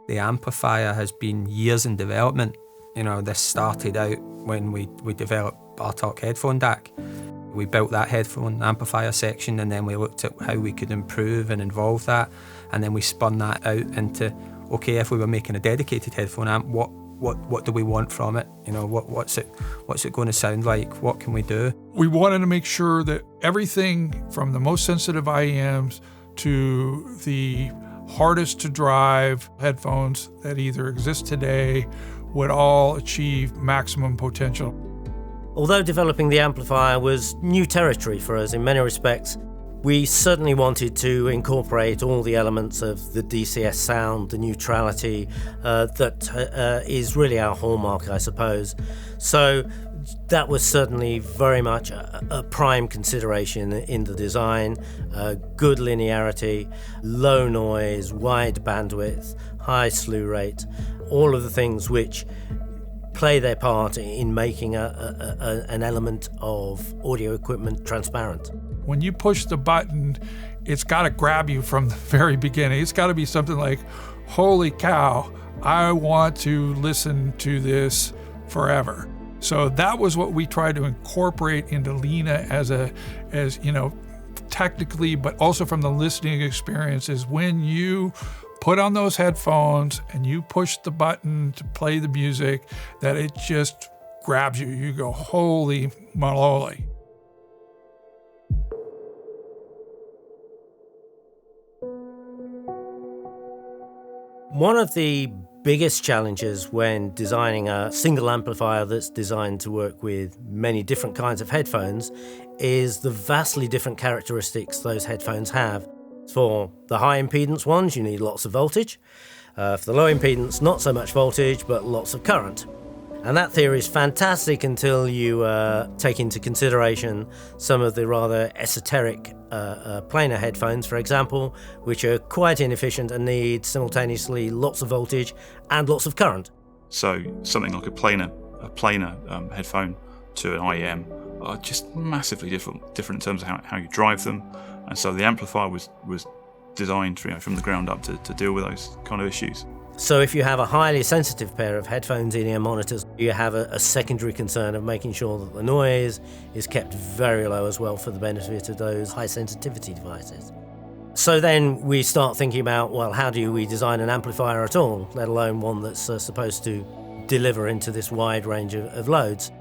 The amplifier has been years in development. You know, this started out when we developed Bartok headphone DAC. We built that headphone amplifier section, and then we looked at how we could improve and evolve that, and then we spun that out into, okay, if we were making a dedicated headphone amp, what do we want from it? You know, what's it going to sound like? What can we do? We wanted to make sure that everything from the most sensitive IEMs to the hardest to drive headphones that either exist today would all achieve maximum potential. Although developing the amplifier was new territory for us in many respects, we certainly wanted to incorporate all the elements of the DCS sound, the neutrality that is really our hallmark, I suppose. So that was certainly very much a prime consideration in the design. Good linearity, low noise, wide bandwidth, high slew rate, all of the things which play their part in making an element of audio equipment transparent. When you push the button, it's got to grab you from the very beginning. It's got to be something like, holy cow, I want to listen to this forever. So that was what we tried to incorporate into Lina as you know, technically, but also from the listening experience, is when you put on those headphones and you push the button to play the music, that it just grabs you. You go, holy moly. One of the biggest challenges when designing a single amplifier that's designed to work with many different kinds of headphones is the vastly different characteristics those headphones have. For the high impedance ones, you need lots of voltage. For the low impedance, not so much voltage, but lots of current. And that theory is fantastic until you take into consideration some of the rather esoteric planar headphones, for example, which are quite inefficient and need simultaneously lots of voltage and lots of current. So something like a planar headphone to an IEM are just massively different in terms of how you drive them. And so the amplifier was designed, you know, from the ground up to deal with those kind of issues. So if you have a highly sensitive pair of headphones in ear monitors, you have a secondary concern of making sure that the noise is kept very low as well for the benefit of those high sensitivity devices. So then we start thinking about, well, how do we design an amplifier at all, let alone one that's supposed to deliver into this wide range of loads.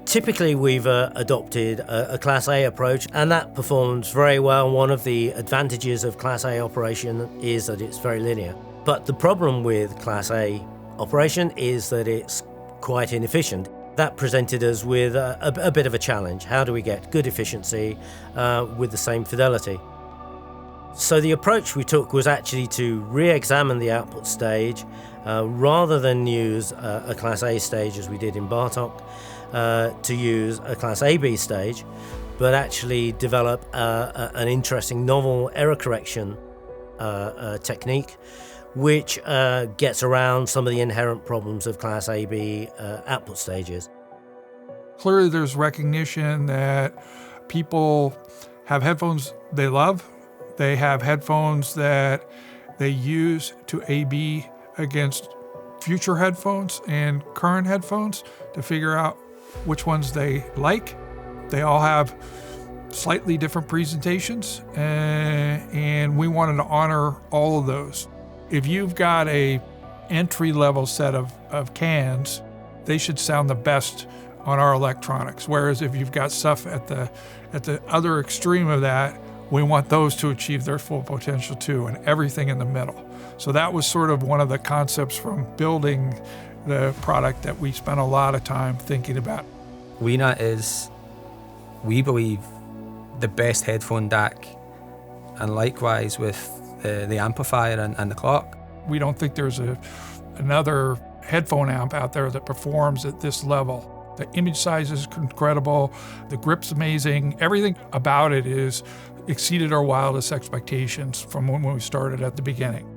Typically, we've adopted a Class A approach, and that performs very well. One of the advantages of Class A operation is that it's very linear. But the problem with Class A operation is that it's quite inefficient. That presented us with a bit of a challenge. How do we get good efficiency with the same fidelity? So the approach we took was actually to re-examine the output stage rather than use a Class A stage as we did in Bartok, to use a Class AB stage, but actually develop an interesting novel error correction technique which gets around some of the inherent problems of Class AB output stages. Clearly there's recognition that people have headphones they love. They have headphones that they use to A/B against future headphones and current headphones to figure out which ones they like. They all have slightly different presentations, and we wanted to honor all of those. If you've got a entry-level set of cans, they should sound the best on our electronics. Whereas if you've got stuff at the other extreme of that, we want those to achieve their full potential too, and everything in the middle. So that was sort of one of the concepts from building the product that we spent a lot of time thinking about. Lina is, we believe, the best headphone DAC, and likewise with the amplifier and the clock. We don't think there's another headphone amp out there that performs at this level. The image size is incredible, the grip's amazing, everything about it is exceeded our wildest expectations from when we started at the beginning.